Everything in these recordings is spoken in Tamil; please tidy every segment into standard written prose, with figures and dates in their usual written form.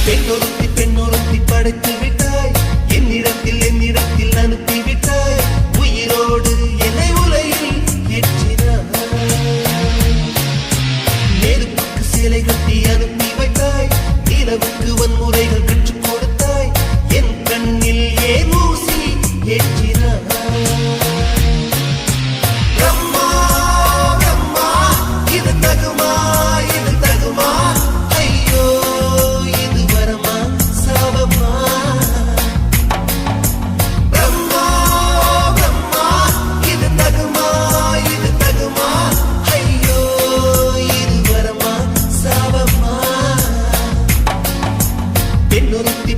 பெண்ணொருத்தி படைத்து விட்டாய், என்னிடத்தில் அனுப்பிவிட்டாய், உயிரோடு என்னை உலகில் ஏற்றினாய். நெருப்புக்கு சேலை கட்டி அனுப்பி வைத்தாய், நிலவுக்கு வன்முறைகள் கற்றுக் கொடுத்தாய், என் கண்ணில் ஏன் ஊசி ஏற்றினாய். பிரம்மா பிரம்மா இது தகுமா, இது தகுமா, ஐயோ இது வரமா சாபமா. பிரம்மா பிரம்மா இது தகுமா, இது தகுமா, ஐயோ இது வரமா சாபமா. பெண்ணொருத்தி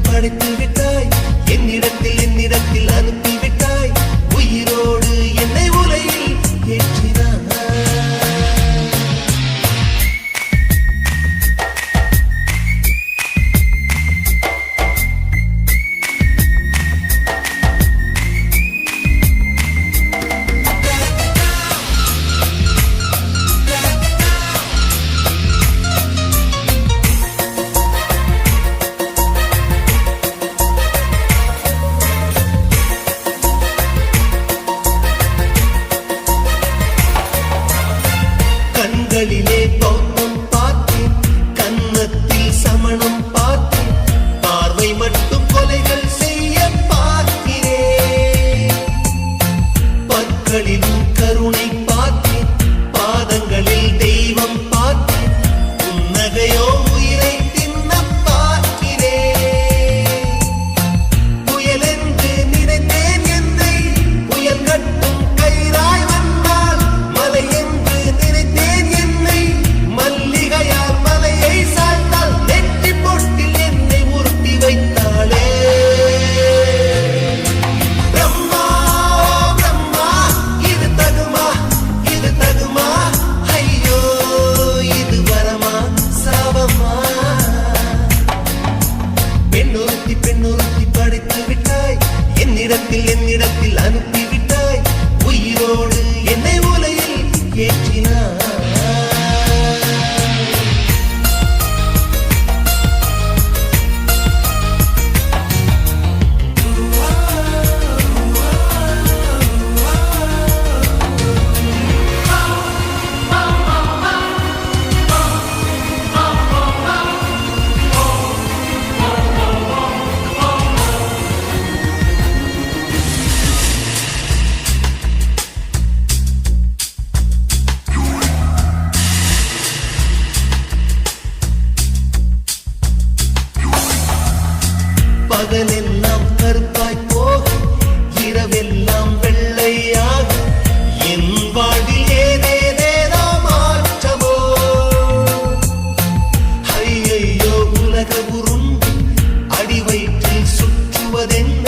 படைத்து விட்டாய், என்னிடத்தில் அனுப்பி விட்டாய், உயிரோடு என்னை உலகில் ஏற்றினாய். கண்களிலே பௌத்தம் பார்த்தேன், கன்னத்தில் சமணம் பார்த்தேன், பார்வை மட்டும் கொலைகள் செய்ய பார்க்கிறேன். பற்களிலும் கருணை பார்த்தேன், பாதங்களில் தெய்வம் பார்த்தேன், புன்னகையோ உயிரை தின்ன பார்க்கிறேன். புயல் என்று நினைத்தேன் என்னை, புயல் கட்டும் கயிறாய் வந்தால், மலை என்று நினைத்தேன் என்னை, மல்லிகையால் மலையை சாய்த்தால், நெற்றி பொட்டில் என்னை உருட்டி வைத்தாளே. பிரம்மா பிரம்மா இது தகுமா, இது தகுமா, ஐயோ இது வரமா சாபமா. பெண்ணொருத்தி படைத்து விட்டாய், என்னிடத்தில் அனுப்பி விட்டாய், உயிரோடு என்னை உலகில் ஏற்றினாய். பகலெல்லாம் கருப்பாய் போக, இரவெல்லாம் வெள்ளையாக, என் வாழ்வில் ஏதேதேதோ மாற்றமோ. ஐயையோ உலக உருண்டு அடி வயிற்றில் சுற்றுவதென்ன,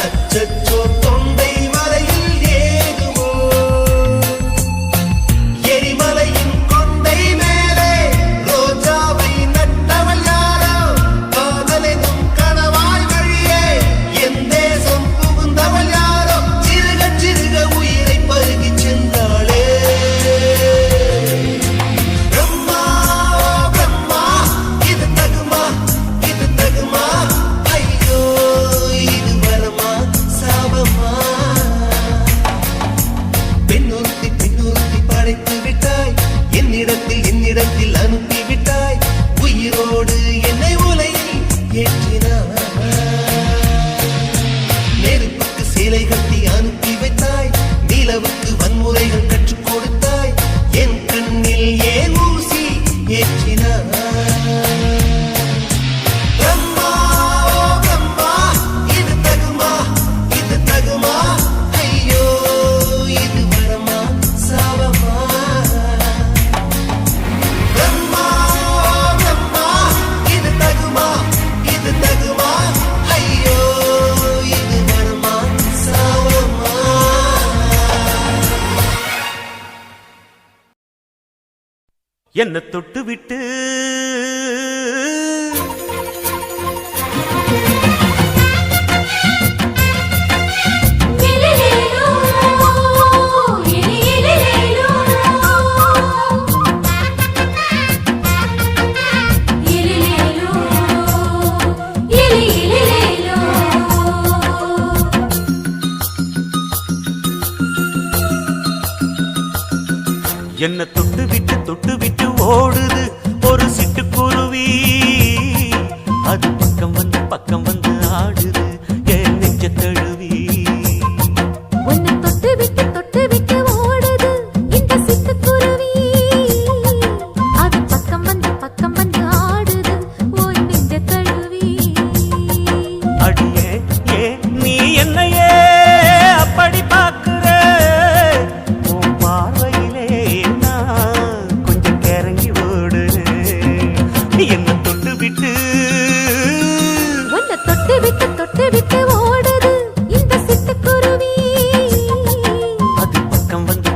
அச்சச்சோ தொண்டை வரையில் ஏகுமோ. எரிமலையின் கொண்டை மேலே ரோஜாவை நட்டவள் யாரோ, காதலெனும் கணவாய் வழியே என் தேசம் புகுந்தவள் யாரோ, சிறுக சிறுக உயிரை பருகிச் சென்றாளே. பிரம்மா பிரம்மா இது தகுமா, இது தகுமா, ஐயோ இது வரமா சாபமா. பெண்ணொருத்தி படைத்து விட்டாய், என்னிடத்தில் அனுப்பி விட்டாய், உயிரோடு என்னை உலகில் ஏற்றினாய். நெருப்புக்கு சேலை கட்டி அனுப்பி வைத்தாய், நிலவுக்கு வன்முறைகள் கற்றுக் கொடுத்தாய், என் கண்ணில் ஏன் ஊசி ஏற்றினாய். பிரம்மா பிரம்மா இது தகுமா, இது தகுமா, ஐயோ இது வரமா சாபமா. பிரம்மா பிரம்மா இது தகுமா, இது தகுமா, ஐயோ இது வரமா சாபமா. என்ன தொட்டு விட்டு Yellow என்ன தொட்டு விட்டு ஓடுது ஒரு சிட்டுக்குருவி. அது பக்கம் வந்து ஆடுது என் நெஞ்ச தழுவி. உன்னை தொட்டு விட்டு ஓடுது இந்த சிட்டுக்குருவி. அது பக்கம் வந்து ஆடுது உன் நெஞ்ச தழுவி. அடியே ஏ நீ என்னையே அப்படி பார்க்கிற, உன் பார்வையிலே நான் கொஞ்சம் கிறங்கி ஓடுறேன். என்ன தொட்டு விட்டு உன்னை தொட்டு விட்டு ஓடுது இந்த சிட்டுக்குருவி. அது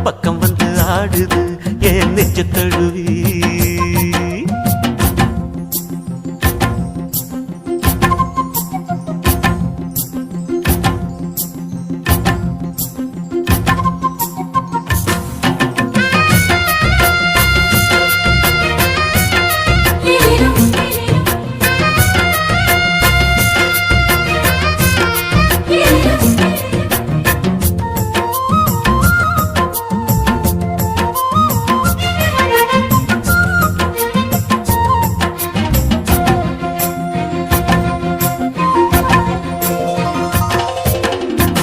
பக்கம் வந்து ஆடுது என் நெஞ்ச தழுவி.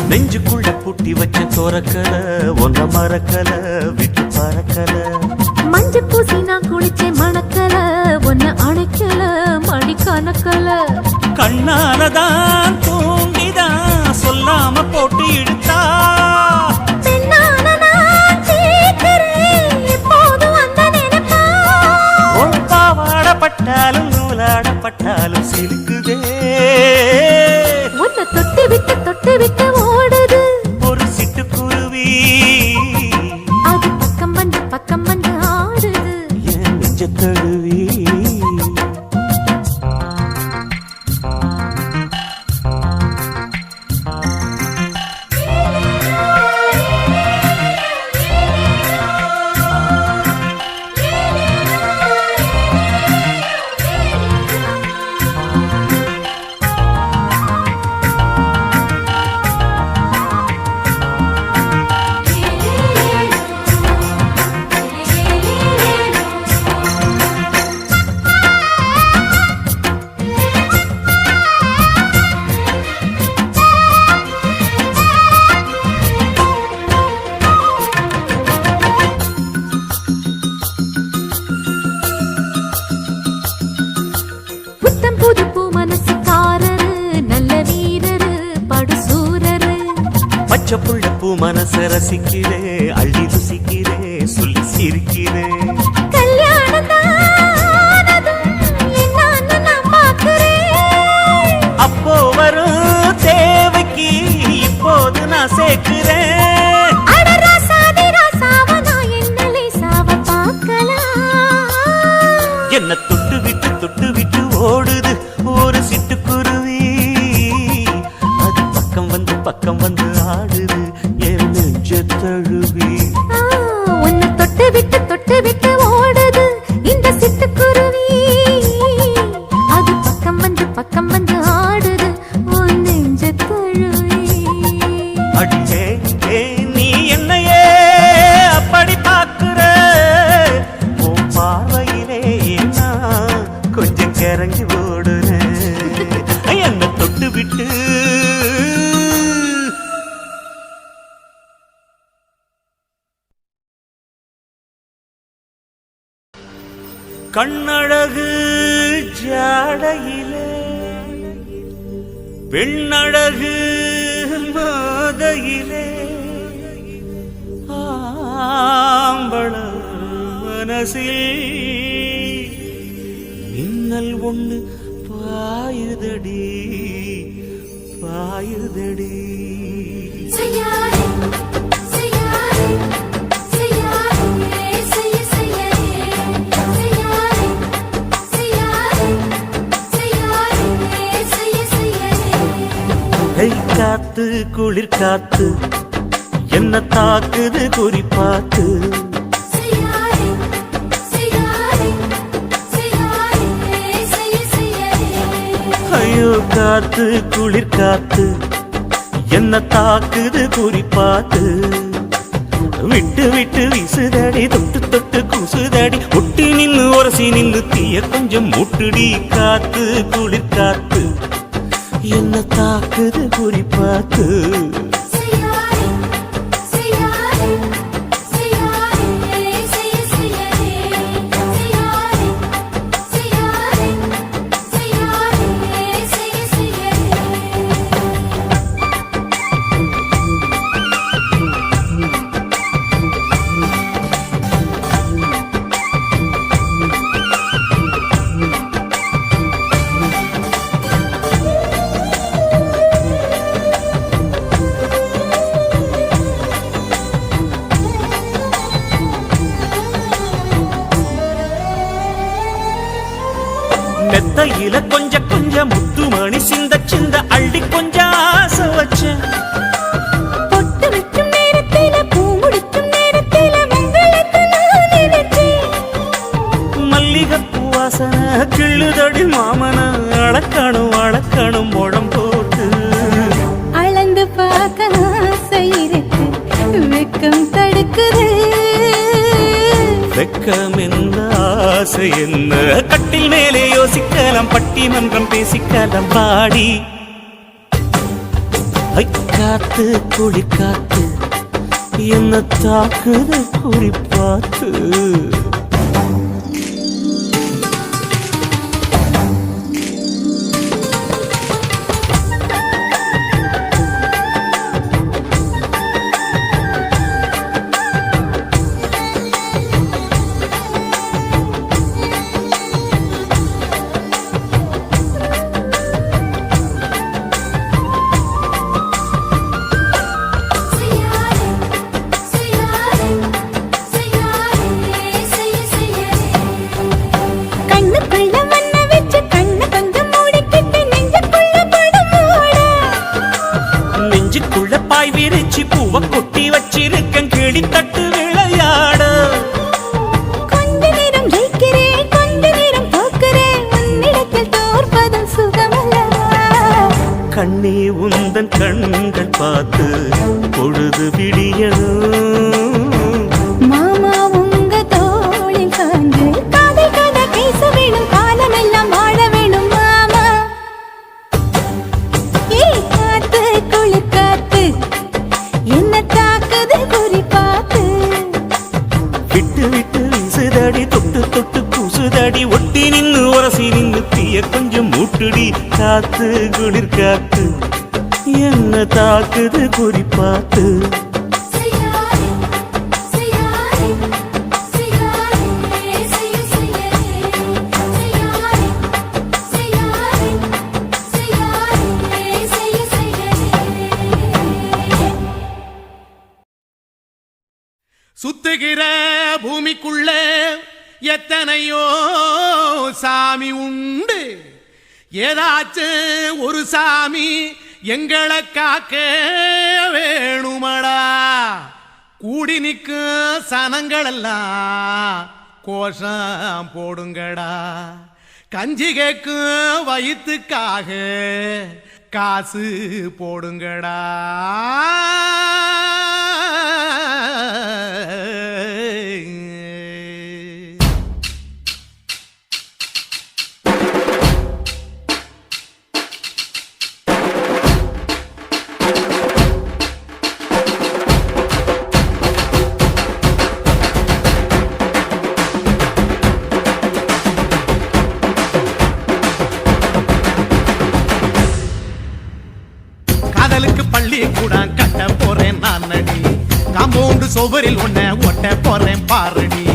நெஞ்சுக்குள்ள பூட்டி வச்ச தோரக்கல ஒன்ற மரக்கல விட்டு பறக்கல. மஞ்ச பூசி நான் குளிச்சேன் மணக்கல ஒன்ன அணைக்கல மணி கணக்கல. கண்ணாலதான் தூண்டிதான் சொல்லாம போட்டு இழுத்தா. பெண்ணான நான் கேட்கிறேன் எப்போதும் அந்த நினைப்பா. ஒரு பாவாடப்பட்டாலும் நூலாடப்பட்டாலும் சிலுக்குதே. உன்னை தொட்டு விட்டு ஓடுது ஒரு சிட்டுக்குருவி. அது பக்கம் வந்து ஆடுது என் நெஞ்ச தழுவி. புத்தம் புது பூ மனசுக்காரரு நல்ல வீரரு படுசூரரு. பச்சை புள்ள பூ மனச ரசிக்கிறே அள்ளி ருசிக்கிறே சொல்லி சிரிக்கிறே. கல்யாணம் தானதும் என்னான்னு நான் பார்க்கிறேன். அப்போ வரும் தேவைக்கு இப்போது நான் சேர்க்கிறேன். அட ராசாதி ராசாவ நான் என்ன லேசாவ பார்க்கலாம். என்ன தொட்டு விட்டு ஓடுது ஒரு சிட்டுக்குருவி. அது பக்கம் வந்து ஆடுது என் நெஞ்ச தழுவி. உன்னை தொட்டு விட்டு ஓடுது இந்த சிட்டுக்குருவி. அது பக்கம் வந்து ஆடுது உன் நெஞ்ச தழுவி. அடியே ஏ நீ என்னையே அப்படி பார்க்கிற, உன் பார்வையிலே நான் கொஞ்சம் கிறங்கி ஓடுறேன். என்ன தொட்டு விட்டு கண்ணழகு ஜாடையிலே பெண்ணழகு மாதையிலே ஆம்பள மனசில் மின்னல் ஒண்ணு பாயுதடி பாயுதடி. செய்யாரே செய்யாரே செய்யாரே செய்ய செய்யாரே செய்யாரே செய்யாரே செய்ய செய்யாரே. கை காத்து குளிர் காத்து என்ன தாக்குது குறிப்பாத்து. செய்யாரே செய்யாரே செய்யாரே செய்ய செய்யாரே. ஐயோ காத்து குளிர் காத்து என்ன தாக்குது குறிப்பாத்து. விட்டு விட்டு வீசுதடி தொட்டு தொட்டு கூசுதடி ஒட்டி நின்னு உரசி நின்னு தீய கொஞ்சம் மூட்டுடி காத்து குளிர் காத்து என்ன தாக்குது குறி பார்த்து மெத்தையில கொஞ்சம் கொஞ்சம் முத்துமணி சிந்த சிந்த அள்ளி கொஞ்சம் ஆசை வச்சேன் பொட்டு வைக்கும் நேரத்தில பூ முடிக்கும் நேரத்தில உங்களுக்கு நான் நினைச்சேன் மல்லிகைப்பூ வாசனை கிள்ளுதடி மாமன அளக்கணும் அளக்கணும் முழம் போட்டு அளந்து பார்க்க ஆசை இருக்கு வெக்கம் தடுக்குது வெக்கம் என்ன ஆசை என்ன கட்டில் மேலே யோசிக்கலாம் பட்டிமன்றம் பேசிக்கலாம் பாடி காத்து குளி காத்து என்ன தாக்குது குறி பார்த்து பூவ கொட்டி வச்சிருக்கேன் கிளி தட்டு விளையாட கொஞ்ச நேரம் ஜெயிக்கிறேன் கொஞ்ச நேரம் தோக்கிறேன் உன்னிடத்தில் தோற்பதும் சுகமல்லவா கண்ணே உந்தன் கண்கள் பார்த்து பொழுது விடியணும் மாமா உங்க தோளில் சாய்ந்து காதல் கதை பேச வேணும் காலமெல்லாம் வாழ வேணும் மாமா காத்து குளிர் காத்து என்ன தாக்குது குறி பார்த்து விட்டு விட்டு வீசுதடி தொட்டு தொட்டு கூசுதடி ஒட்டி நின்னு உரசி நின்னு தீய கொஞ்சம் மூட்டுடி காத்து குளிர் காத்து என்ன தாக்குது குறி பார்த்து சுத்துகிற பூமிக்குள்ள எத்தனையோ சாமி உண்டு ஏதாச்சும் ஒரு சாமி எங்களை காக்க வேணுமடா கூடி நிற்கும் சனங்களெல்லாம் கோஷம் போடுங்கடா கஞ்சி கேக்கும் வயிற்றுக்காக காசு போடுங்கடா காதலுக்கு பள்ளி கூட கட்ட போறேன் நான் நடி காம்பவுண்டு சுவரில் ஒன்ன ஒட்ட போறேன் பாரடி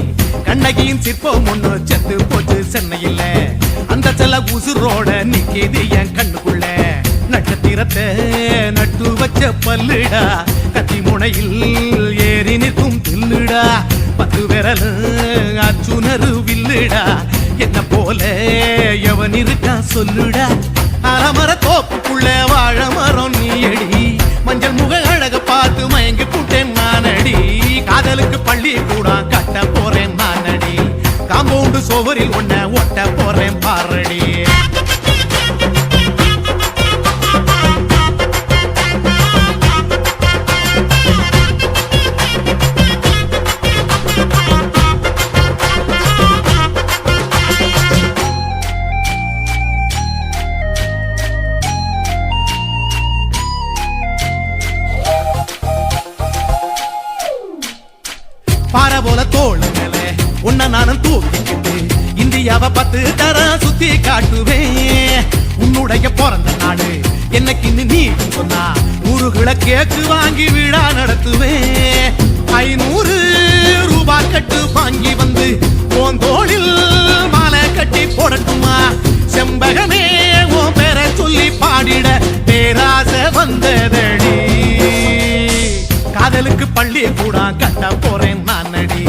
கண்ணகியின் சிற்பம் ஒண்ணு செத்து போச்சு சென்னையில் அந்த செல்ல உசுரோட நிக்கிது என் கண்ணுக்குள்ள நட்சத்திரத்தை நட்டு வச்ச பல்லுடா கத்தி முனையில் ஏறி நிற்கும் தில்லுடா 10 விரல் அச்சுணரு வில்லுடா என்ன போல எவன் இருக்கா சொல்லுடா அலமர தோப்புக்குள்ள வாழ மரம் நீயடி மஞ்சள் முக அழக பார்த்து மயங்கி கூட்டேன் நானடி காதலுக்கு பள்ளி கூட கட்ட போறேன் நானடி காம்பவுண்டு சுவரில் ஒன்ன ஒட்ட போறேன் பாரடி காட்டுவேன். உன்னுடைய பிறந்த நாடு என்னைக்குன்னு நீ சொன்னா 100 கிலோ கேக்கு வாங்கி விழா நடத்துவேன். 500 ரூபாய் கட்டு வாங்கி வந்து போந்தோளில் மாலை கட்டி போடட்டுமா? செம்பகமே உன் பேரை சொல்லி பாடிட பேராசை வந்ததடி. காதலுக்கு பள்ளி கூட கட்ட போறேன் நானடி.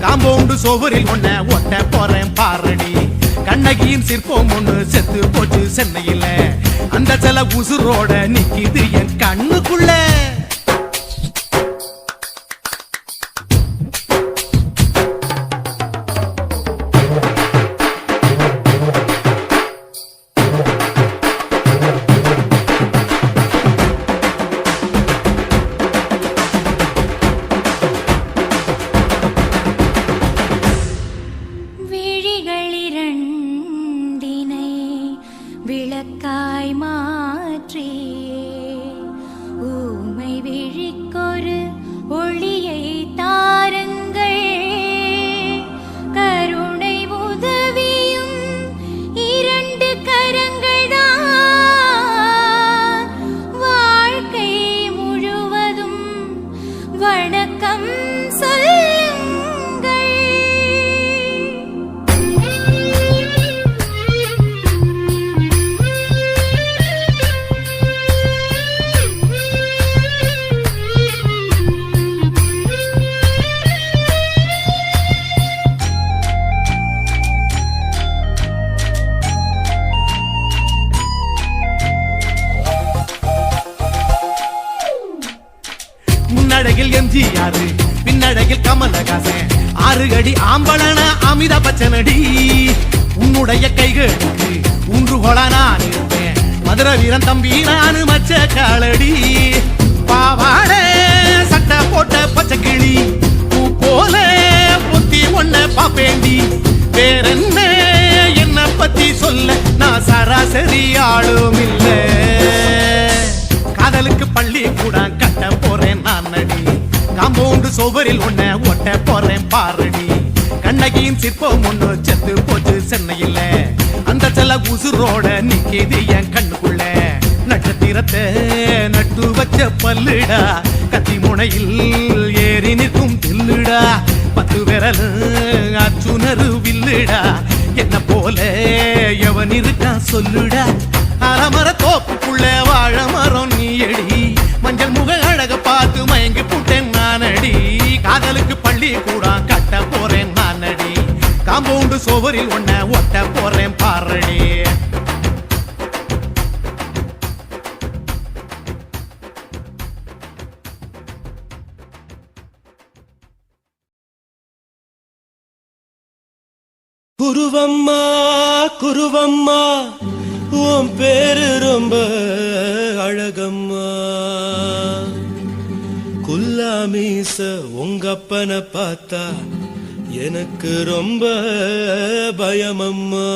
காம்பவுண்டு சோவரில் ஒன்ன ஒட்ட போறேன் பாரடி. கண்ணகியின் சிற்பம் ஒண்ணு செத்து போச்சு சென்னையில. அந்த சில உசுரோட நிக்கிது என் கண்ணுக்குள்ள. விழிகளிரண்டினை விளக்காய் மாற்றி ஊமை விழிக்கொரு ஒளியை தாருங்கள். கருணை உதவியும் 2 கரங்கள்தான். வாழ்க்கை முழுவதும் வணக்கம் சொல்லுங்கள். முன்னழகில் எம்ஜிஆர் பின்னழகில் கமலஹாசன் 6 அடி ஆம்பளன அமிதாப் பச்சனடி. உன்னுடைய கைகளுக்கு ஊன்றுகோல நான் இருப்பேன். மதுரை வீரன் தம்பி நானு மச்ச காலடி. பாவாட சட்டை போட்ட பச்சை கிளி பூ போல பொத்தி ஒன்ன பாப்பேண்டி. வேறென்ன என்ன பத்தி சொல்ல நான் சராசரி ஆளும் இல்ல. காதலுக்கு பள்ளி கூட கட்ட போறேன் நானடி. காம்பவுண்டு சோவரில் ஒன்ன ஒட்ட போறேன் பாரடி. கண்ணகியின் சிற்பம் ஒண்ணு செத்து போச்சு சென்னையில. அந்த சில உசுரோட நிக்கிது என் கண்ணுக்குள்ள. நட்சத்திரத்தை நட்டு வச்ச பல்லுடா. கத்தி முனையில் ஏறி நிற்கும் தில்லுடா. 10 விரல் அச்சுணரு வில்லுடா. என்ன போல எவன் இருக்கான் சொல்லுடா. அலமர தோப்புக்குள்ள வாழ மரம் நீயடி. மஞ்சள் முக அழக பார்த்து மயங்கி புட்டேன் நானடி. காதலுக்கு பள்ளி கூட கட்ட போறேன் நானடி. காம்பவுண்டு சோவரில் ஒன்ன ஒட்ட போறேன் பாரடி. குருவம்மா குருவம்மா உன் பேரு ரொம்ப அழகம்மா. குல்லாமீச உங்க அப்பனை பார்த்தா எனக்கு ரொம்ப பயமம்மா.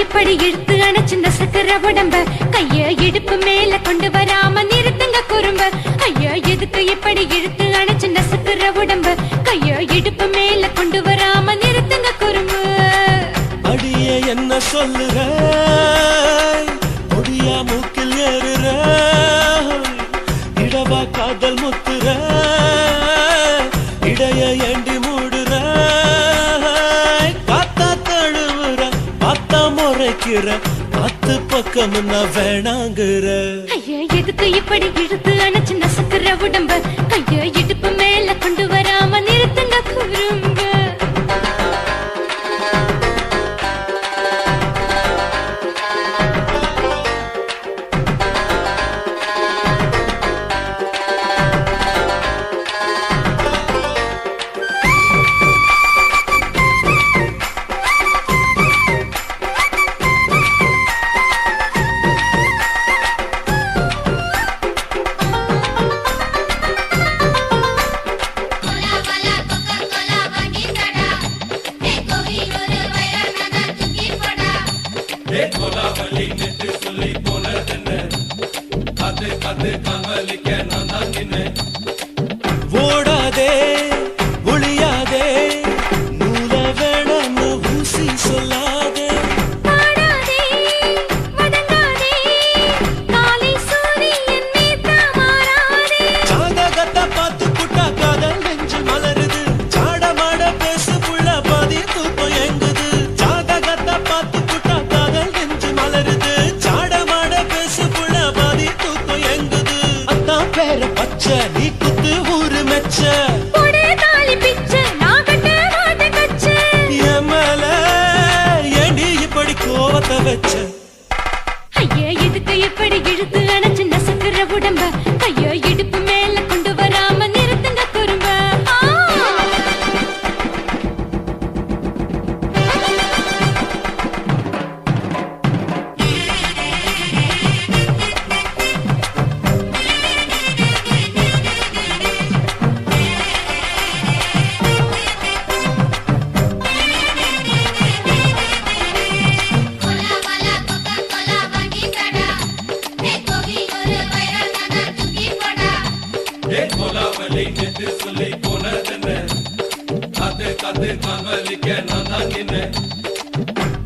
இப்படி இழுத்து அணைச்சு நசுக்கிற உடம்ப கைய இடுப்பு மேல கொண்டு வராம நிறுத்துங்க குறும்ப. ஐயா எதுக்கு இப்படி இழுத்து அணைச்சு நசுக்கிற உடம்ப கைய இடுப்பு மேல கொண்டு வராம நிறுத்துங்க குறும்ப. அடியே என்ன சொல்லுற ஒடியா மூக்கில் ஏறுற. இடவா காதல் முத்துற இடைய ஏண்டி மூடுற. காத்தா தழுவுற பார்த்தா முறைக்கிற 10 பக்கம் நான் வேணாங்குற. ஐயா எதுக்கு இப்படி இழுத்து அணைச்சு நசுக்கிற உடம்ப கைய இடுப்பு மேல கொண்டு வராம நிறுத்துங்க குறும்ப.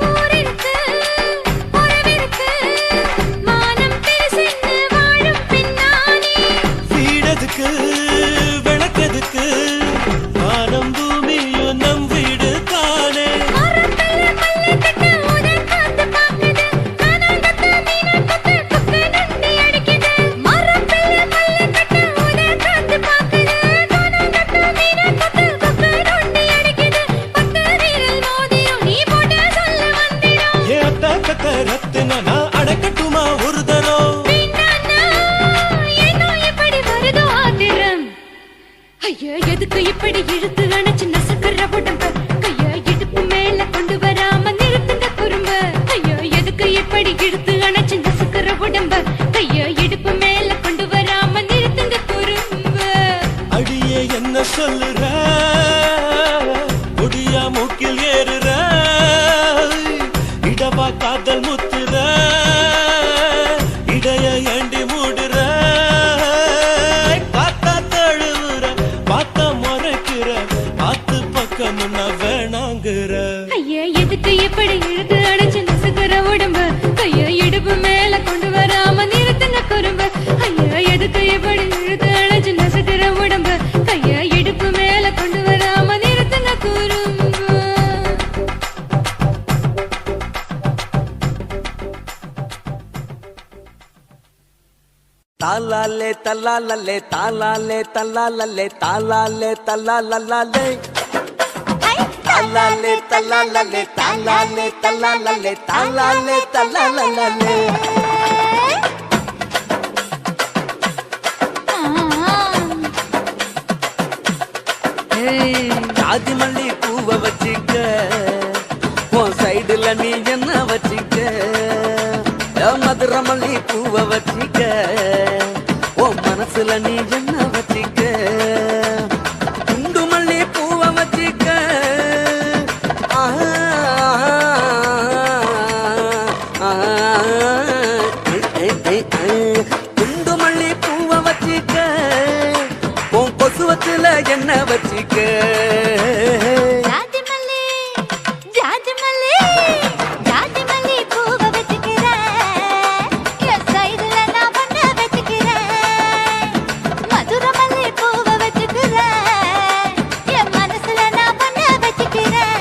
ஊரிருக்கு, உறவிருக்கு, மானம் பெருசென்று வாழும் பெண்ணானே. வீடதுக்கு விளக்கதுக்கு வானம் பூமியும் நம் வீடு தானே. மரத்துல மல்லி கட்டு உதன் காத்து பாக்குது, கானாங்கத்து மீனாங்கத்து குக்கு நண்டி அடிக்குது. மரத்துல மல்லி கட்டு உதன் காத்து பாக்குது, கானாங்கத்து மீனாங்கத்து குக்கு நண்டி அடிக்குது. பத்து விரல் மோதிரம் நீ போட்டு சொல்ல வந்திடும். ஏ அத்த கத்த ரத்தின நான் அடக்கட்டுமா ஒரு தரம். வேண்டாண்ணா, ஏனோ இப்படி வருதோ ஆத்திரம். ஐயா, எதுக்கு இப்படி இழுத்து அணைச்சு நசுக்குற உடம்ப? கைய இடுப்பு மேல கொண்டு வராம நிறுத்துங்க குறும்ப. ஐயா, எதுக்கு இப்படி இழுத்து அணைச்சு நசுக்குற உடம்ப? கைய இடுப்பு மேல கொண்டு வராம நிறுத்துங்க குறும்ப. அடியே என்ன சொல்லுற, முடியா மூக்கில் ஏறுற, இடவா காதல் முத்துற, இடைய ஏண்டி மூடுற, பார்த்தா தழுவுற, பார்த்தா முறைக்கிற, பார்த்து பக்கம் நான் வேணாங்குற. ஐயா, எதுக்கு இப்படி இழுத்து அணைச்சு நசுக்குற உடம்ப? கைய இடுப்பு மேல கொண்டு வராம நிறுத்துங்க குறும்ப. ஐயா, எதுக்கு இப்படி இழுத்து அணைச்சு நசுக்குற உடம்ப? கைய இடுப்பு மேல கொண்டு வராம நிறுத்துங்க குறும்ப. தாலாலே தல்லாலல்லே தாலாலே தல்லாலல்லே தாலாலே தல்லாலல்லே தாலாலே தல்லாலல்லே தாலாலே தல்லாலல்லே தாலாலே தல்லாலல்லே ஜாதி மல்லி பூவை வச்சிக்க, உன் சைடுல நீ என்ன வச்சிக்க, மதுரை மல்லி பூவை வச்சிக்க, உன் மனசுல நீ என்ன வச்சிக்க, குண்டு மல்லி பூவை வச்சிக்க, குண்டு மல்லி பூவை வச்சிக்க, உன் கொசுவத்துல என்ன வச்சிக்க. ஜாதி மல்லி, ஜாதி மல்லி, ஜாதி மல்லி பூவை வச்சுக்கிறேன். என் சைடுல நான் பண்ண வச்சுக்கிறேன். மதுரை மல்லி பூவை வச்சுக்கிறேன். என் மனசுல நான் பண்ண வச்சுக்கிறேன்.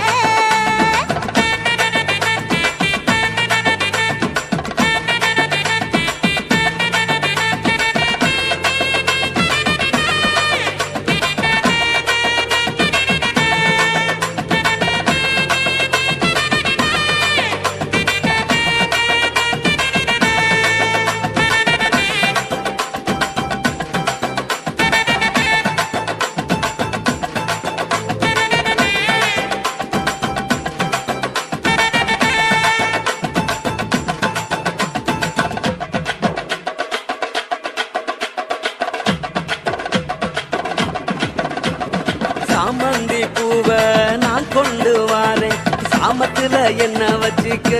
சாமந்தி பூவை நான் கொண்டு வாரேன், சாமத்துல என்ன வச்சிக்க,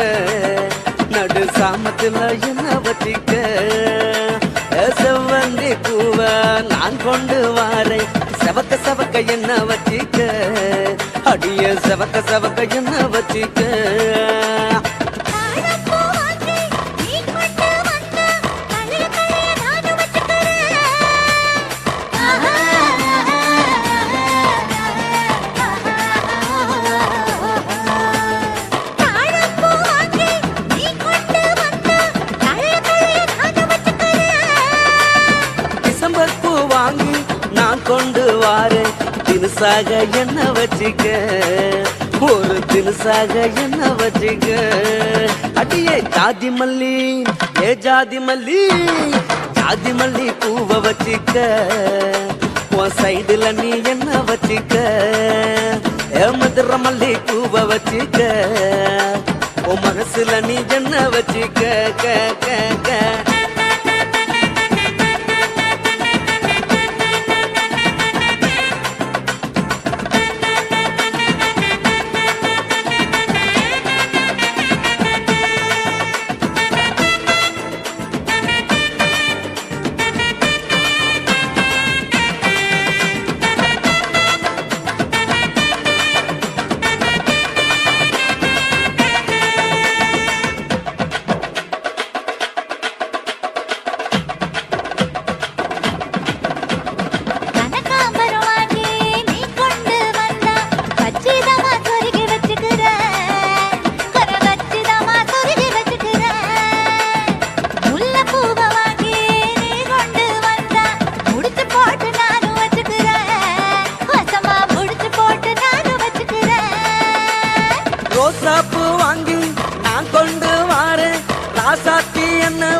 நடு சாமத்துல என்ன வச்சிக்க. செவ்வந்தி பூவை நான் கொண்டு வாரேன், செவக்க செவக்க என்ன வச்சிக்க, அடிய செவக்க செவக்க என்ன வச்சிக்க. தாழப்பூ வாங்கி நீ கொண்டு வந்த கல்லைய கல்லைய நானும் வச்சுக்கிறேன். தாழப்பூ வாங்கி நீ கொண்டு வந்த கல்லைய கல்லைய நானும் வச்சுக்கிறேன். டிசம்பர் பூ வாங்கி நான் கொண்டு வாரேன், தினுசாக என்ன வச்சிக்க, ஒரு தினுசாக என்ன வச்சிக்க. அடியே ஜாதி மல்லி, ஏ ஜாதி மல்லி, ஜாதி மல்லி பூவை வச்சிக்க, உன் சைடுல நீ என்ன வச்சிக்க, ஏ மதுரை மல்லி பூவை வச்சிக்க, உன் மனசுல நீ என்ன வச்சிக்க. க க க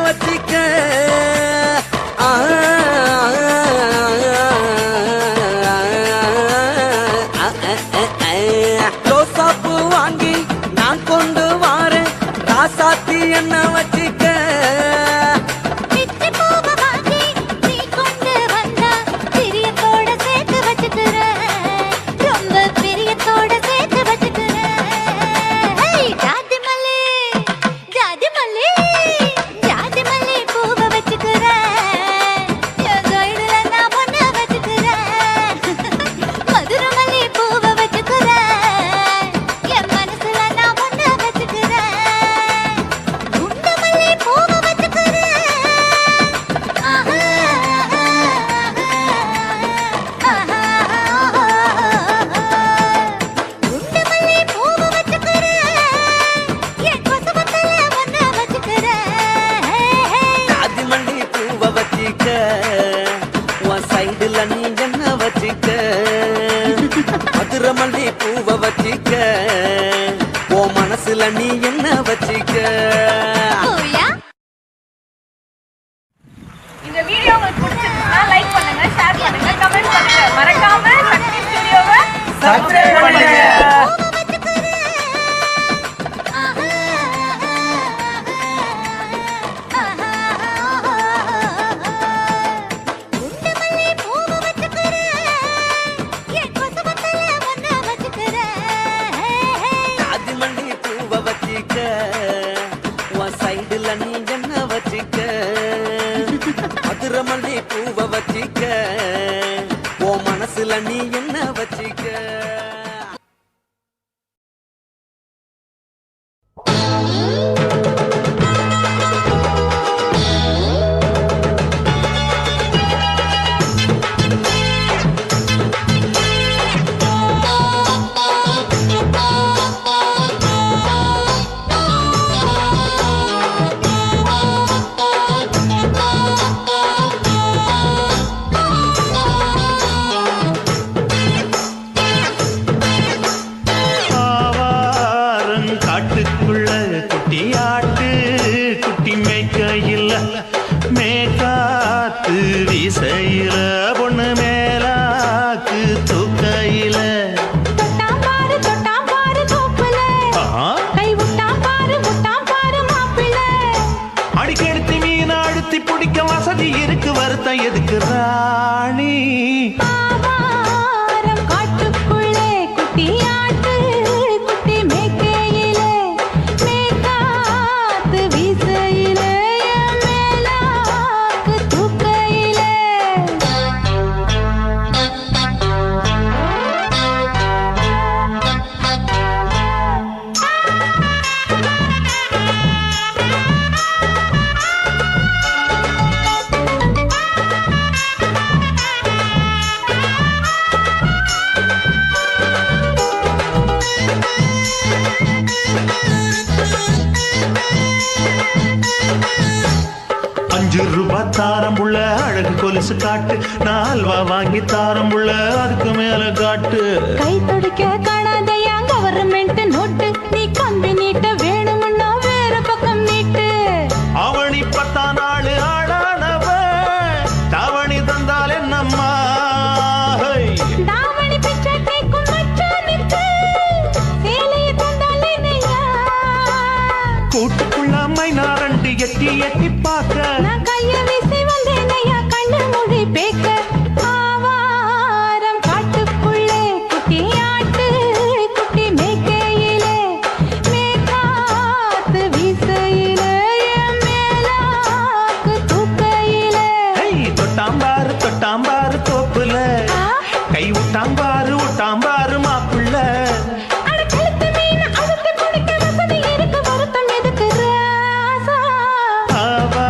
வச்சிக்க ரோசாப்பூ வாங்கி நான் கொண்டு வாரேன் ராசாத்தி என்ன வச்சிக்க பிச்சி பூவை வாங்கி நீ கொண்டு வந்தா பிரியத்தோட சேர்த்து வச்சுக்கிறேன் ரொம்ப பிரியத்தோட சேர்த்து வச்சுக்கிறேன் ஜாதி மல்லி ஜாதி மல்லி ஜாதி மல்லி பூவை வச்சுக்கிறேன் என் கையில நான் பொண்ணை வச்சுக்கிறேன் மதுரை மல்லி பூவை வச்சுக்கிறேன் என் மனசுல நான் பொண்ணை வச்சுக்கிறேன் குண்டு மல்லி பூவை வச்சுக்கிறேன் குண்டு மல்லி பூவை வச்சுக்கிறேன் என் கொசவத்துல ஒன்ன வச்சுக்கிறேன் ஜாதி மல்லி பூவை வச்சிக்க உன் சைடுல நீ என்ன வச்சிக்க மதுரை மல்லி பூவை வச்சிக்க உன் மனசுல நீ என்ன வச்சிக்க ஓயா இந்த வீடியோ உங்களுக்கு பிடிச்சிருந்தா லைக் பண்ணுங்க, ஷேர் பண்ணுங்க, கமெண்ட் பண்ணுங்க. மறக்காம சக்தி ஸ்டுடியோவை சப்ஸ்கிரைப் பண்ணுங்க. குண்டு மல்லி பூவை வச்சுக்கிறேன் என் கொசவத்துல ஒன்ன வச்சுக்கிறேன் ஜாதி மல்லி பூவை வச்சிக்க உன் சைடுல நீ என்ன வச்சிக்க மதுரை மல்லி பூவை வச்சிக்க உன் மனசுல நீ என்ன வச்சிக்க ஆவாரம் காட்டுக்குள்ள குட்டி ஆட்டு குட்டி மேய்க்கையில் மேக்காத்து வீசையில பொண்ணு மேலாக்கு தூக்கையில தொட்டாம் பாரு தோப்புல கை விட்டாம் பாரு மாப்பிள்ளை அடிக்கெடுத்து மீன் அழுத்தி பிடிக்க வசதி இருக்கு வருத்தம் எதுக்கு ராணி ஆவாரம் காட்டுக்குள்ளே குட்டி ஆட்டு குட்டி மேய்க்கையிலே மேய்க்காத்து வீசையிலே என் மேலாக்கு தூக்கையிலே ₹5 தாரம் உள்ள அழகு கொலுசு காட்டு நான் அல்வா வாங்கி தாரம் உள்ள அதுக்கு மேல காட்டு கை துடிக்க காணாதையா கவர்மெண்ட் நோட்டு நீ கம்பி நீட்ட வேணும்னா வேற பக்கம் நீட்டு அவனி 10 நாள் ஆடானவ தவணி தந்தால் என்னம்மா தாவணி பிச்சை கேக்கும் மச்சானுக்கு சேலையை தந்தாலே நையா கூட்டுக்குள்ள மைனாரண்டு எட்டி எட்டி பார்க்க நான் கைய வீசி வந்தேன் ஐயா கண்ணு மொழி பேக்க ஆவாரம் காட்டுக்குள்ளே குட்டி ஆட்டு குட்டி மேய்க்கையிலே மேய்க்காத்து வீசையிலே என் மேலாக்கு தூக்கையிலே தொட்டாம்பாரு தோப்புல கை விட்டாம்பாரு மாப்புள்ள அட கழுத்து மீன் அழுத்து குடிக்க வசதி இருக்கு வருத்தம் எதுக்கு ராசா ஆவா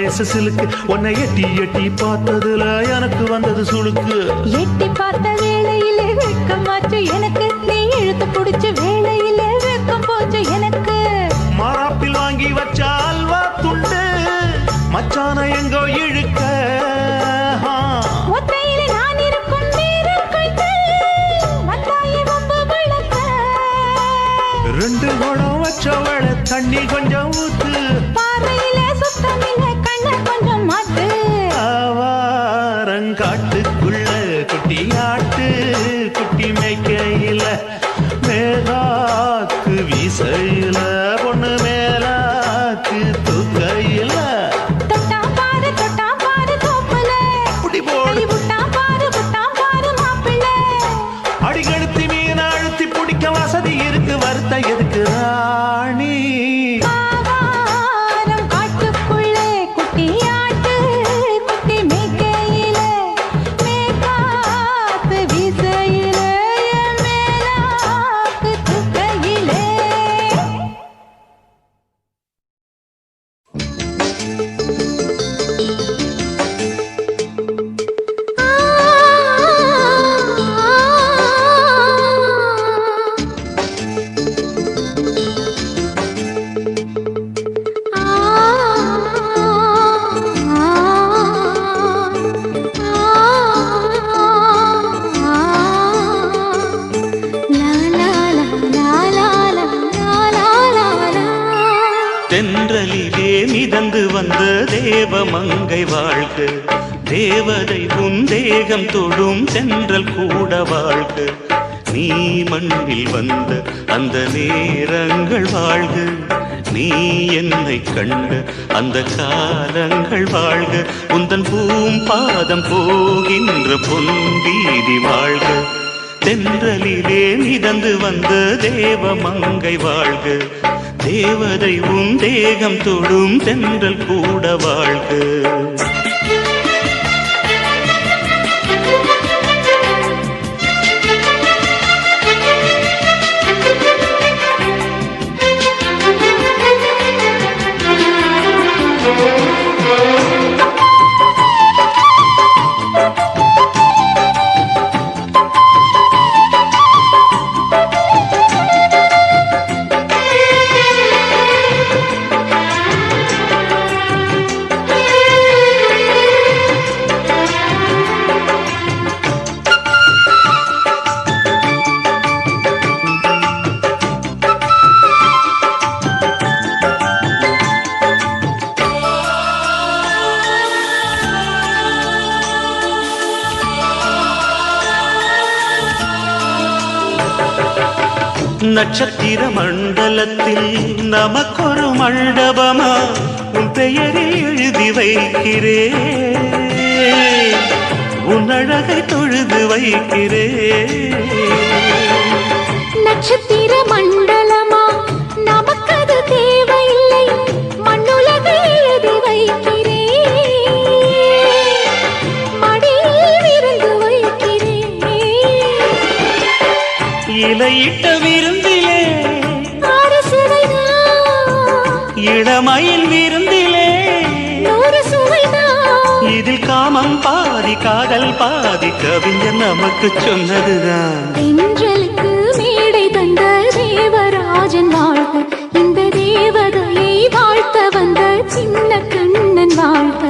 லேசு சிலுக்கு உன்னை எட்டி எட்டி பார்த்ததுல எனக்கு வந்தது சுளுக்கு எட்டி பார்த்த வேளையிலே வெட்கமாச்சு எனக்கு நீ இழுத்து பிடிச்ச வேளையிலே வெட்கம் போச்சு எனக்கு மாறாப்பில் வாங்கி வச்ச அல்வா துண்டு மச்சான எங்கோ இழுக்க ஒத்தையிலே நான் இருக்கும் நேரம் கண்டு வந்தாயே வம்பு விளக்க ரெண்டு குடம் வச்சவள தண்ணி கொஞ்சம் ஊத்து பார்வையிலே சுத்தமில்லை கண்ண கொஞ்சம் மாத்து ஆவாரங்காட்டுக்குள்ள குட்டியாட்டு குட்டி மேய்க்கையில மேலாக்கு வீசையில பொண்ணு மேலாக்கு தூக்கையில தொட்டா பாரு தோப்புல அப்படி போடு விட்டா பாரு மாப்பிள்ளை அடிகழுத்தி மீன் அழுத்தி பிடிக்க வசதி இருக்கு வருத்த எதுக்கு ராணி ஆவாரம் காட்டுக்குள்ளே குட்டியாட்டு குட்டி மேய்க்கையில மேற்காத்து வீசையில மேலாக்கு தூக்கையிலே தென்றலிலே மிதந்து வந்த தேவமங்கை வாழ்க தேவதை உன் தேகம் தொடும் தென்றல் கூட வாழ்க நீ மண்ணில் வந்த அந்த நேரங்கள் வாழ்க நீ என்னை கண்ட அந்த காலங்கள் வாழ்க உந்தன் பூம்பாதம் போகின்ற பொன்வீதி வாழ்க தென்றலிலே மிதந்து வந்த தேவமங்கை வாழ்க தேவதை உன் தேகம் தொடும் தென்றல் கூட வாழ்க நட்சத்திர மண்டலத்தில் நமக்கொரு மண்டபமா உன் பெயரில் எழுதி வைக்கிறேன் உன் அழகை தொழுது வைக்கிறேன் நட்சத்திர மண்டலமா நமக்கது தேவையில்லை மண்ணுலகை எழுதி வைக்கிறேன் மடியில் விருந்து வைக்கிறேன் இலையிட்ட விருந்திலே ஆறு சுவைதான் இளமயில் விருந்திலே நூறு சுவைதான் இதில் காமம் பாதி காதல் பாதி கவிஞர் நமக்கு சொன்னதுதான் தென்றலுக்கு மேடை தந்த தேவராஜன் வாழ்க இந்த தேவதையை வாழ்த்த வந்த சின்ன கண்ணன் வாழ்க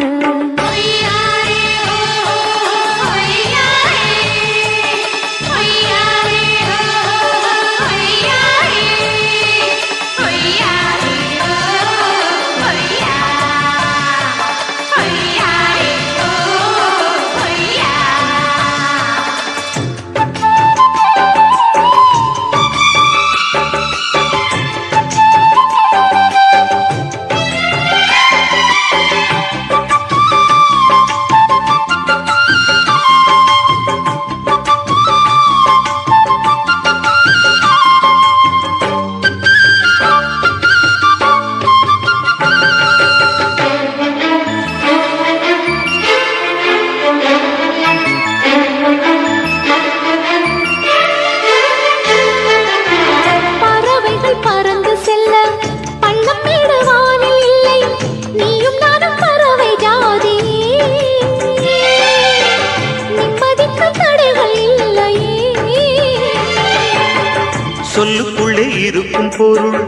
சொல்லுக்குள்ளே இருக்கும் பொருள்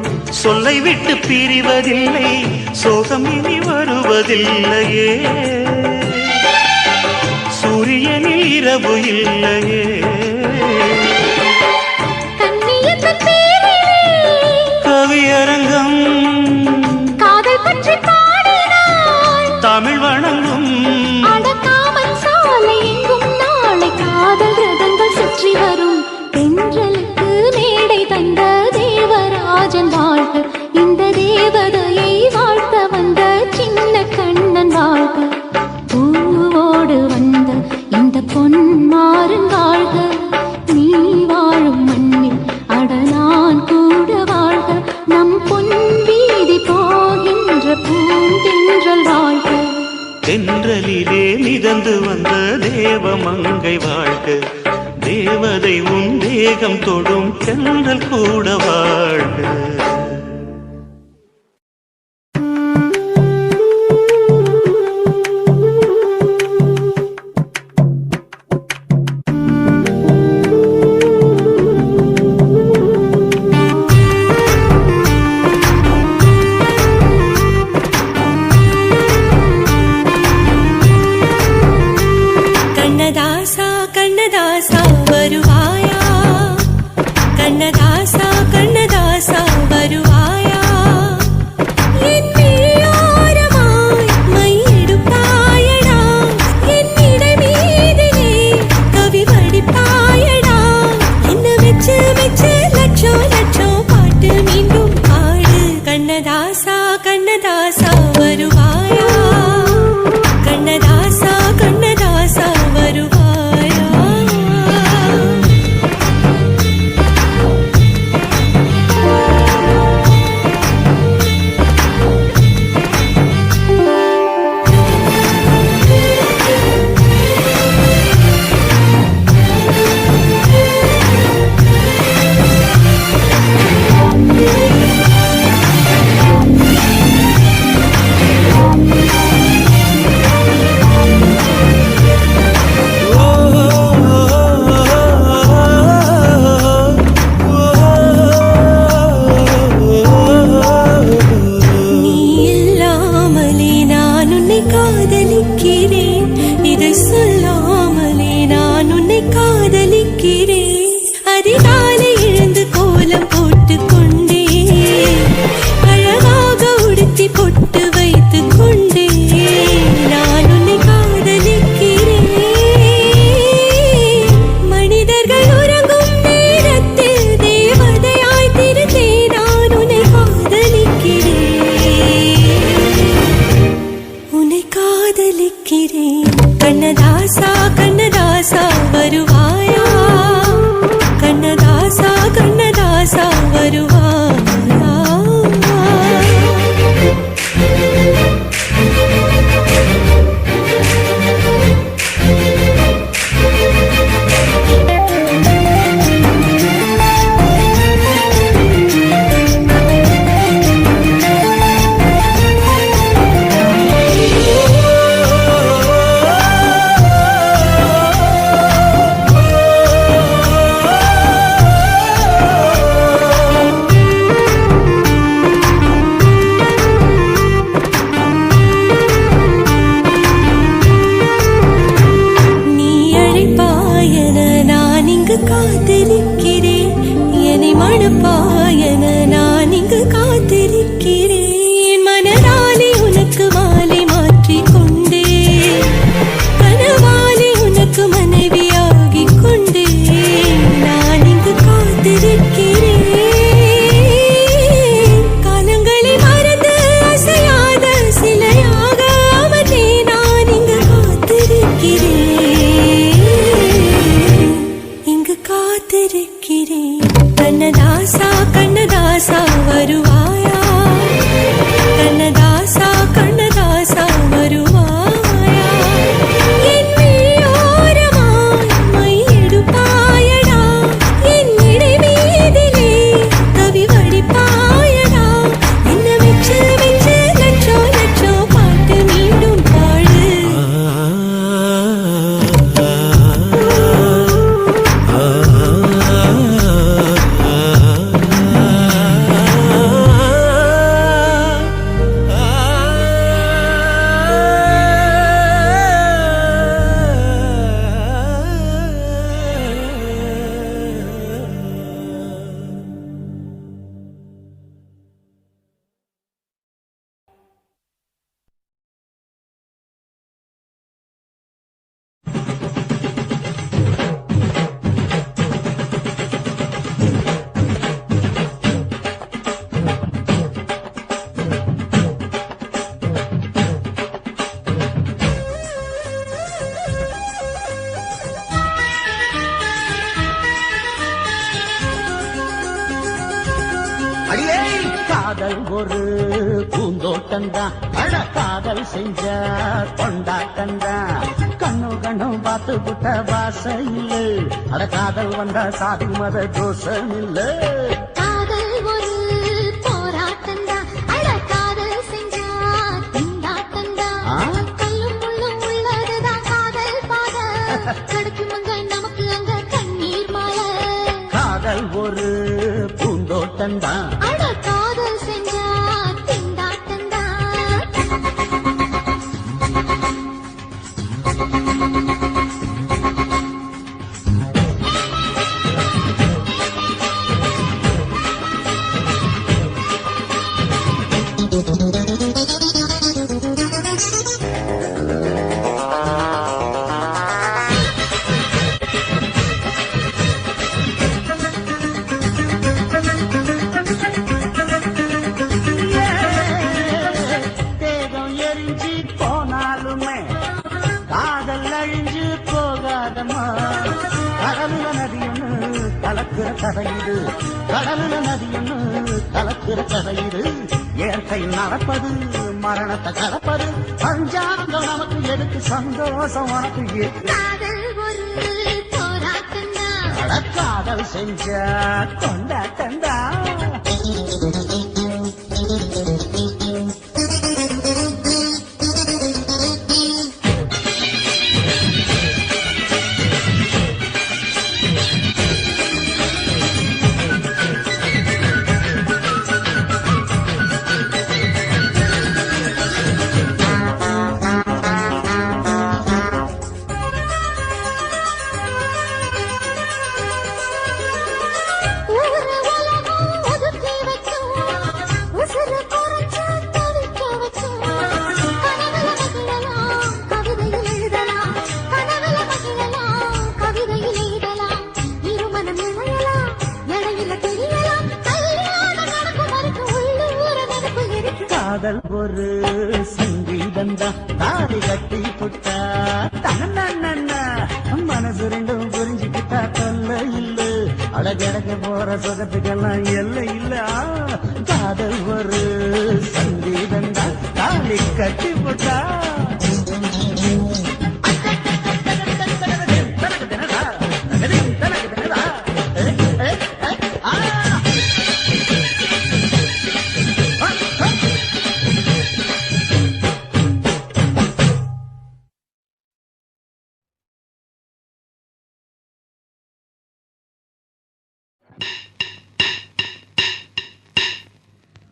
சொல்லை விட்டு பிரிவதில்லை, சோகம் இனி வருவதில்லையே, சூரியனில் இரவு இல்லையே. கவியரங்கம் காதல் பற்றி பாடினாள், தமிழ் வணங்கும் அடக்காமல் சாலை எங்கும் நாளை காதல் ரதங்கள் சுற்றி வரும். தென்றலுக்கு மேடை தந்த தேவராஜன் வாழ்க, இந்த தேவதையை வாழ்த்த வந்த சின்ன கண்ணன் வாழ்க. பூவோடு வந்த இந்த பொன்மாறன் வாழ்க, நீ வாழும் மண்ணில் அட நான் கூட வாழ்க. நம் பொன் வீதி போகின்ற பூந்தென்றல் வாழ்க. தென்றலிலே மிதந்து வந்த தேவமங்கை வாழ்க, தேவதை உன் தேகம் தொடும் தென்றல் கூட வாழ்க. கண்ணதாசா வருவாயா, கண்ணதாசா கண்ணதாசா வருவாயா, என் விழியோரமாய் மையெடுப்பாயடா, என் இடை மீதிலே கவி வடிப்பாயடா, என்ன வெச்சு வெச்சு லட்சம் லட்சம் பாட்டு மீண்டும் பாடு. கண்ணதாசா கண்ணதாசா வருவாயா, கண்ணதாசா கண்ணதாசா வருவாயா. கண்ணதாசா கண்ணதாசா வருவாயா, கண்ணதாசா கண்ணதாசா வருவாயா. காத்திருக்கிறேன் என்னை மணப்பாயன நான் இங்கு காத்திருக்கிறேன். மனதாலே உனக்கு மாலை மாற்றிக் கொண்டே, கனவாலே உனக்கு மனைவியாகிக் கொண்டே நான் இங்கு காத்திருக்கிறேன். காலங்களை மறந்து அசையாத சிலையாக அமர்ந்தே நான் இங்கு காத்திருக்கிறேன். இங்கு காத்து காதல் ஒரு பூந்தோட்டந்தான் அட காதல் செஞ்ச கொண்டாட்டந்தான் கண்ணு கண்ணும் பார்த்து புட்ட வாசம் இல்ல அட காதல் வந்தா சாதி மத தோஷம் இல்ல காதல் ஒரு போராட்டந்தா அட காதல் செஞ்சா திண்டாட்டந்தா கல்லும் முள்ளும் உள்ளதுதான் காதல் பாத கிடைக்கும் அங்க நமக்கு அங்க கண்ணீர் மாலை காதல் ஒரு பூந்தோட்டந்தான் அட காதல் செஞ்சா திண்டாட்டந்தா தேகம் எரிஞ்சு போனாலுமே காதல் அழிஞ்சு போகாதம்மா கடலுல நதியொன்னு கலக்குற கதையுது கடலுல நதியொன்னு கலக்குற கதையுது இயற்கை நடப்பது மரணத்தை கடப்பது பஞ்சாங்கம் நமக்கு எதுக்கு சந்தோஷம் உனக்கு எதுக்கு காதல் ஒரு போராட்டந்தா அட காதல் செஞ்ச கொண்டாட்டந்தா ஊரு உலகம் ஒதுக்கி வைக்கும் உசுறு குறைச்சு தவிக்க வைக்கும் கனவுல மகிழலாம் கவிதையில் எழுதலாம் கனவுல மகிழலாம் கவிதையில் எழுதலாம் இருமனம் இணையலாம் இடையில தெரியலாம் கல்யாணம் நடக்கும் வரைக்கும் உள்ளூர நடப்பு இருக்கு காதல் ஒரு சங்கீதந்தா தாலி கட்டி புட்டா தன்னா மனசு ரெண்டும் புரிஞ்சுக்கிட்டா தொல்ல இல்ல அடகடக்க போற சுகத்துக்கெல்லாம் எல்லை இல்ல காதல் ஒரு சங்கீதந்தா தாலி கட்டி புட்டா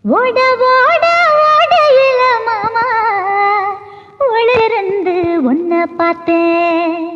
ஓட ஓட ஓடையில மாமா ஒளிருந்து உன்னை பார்த்தேன்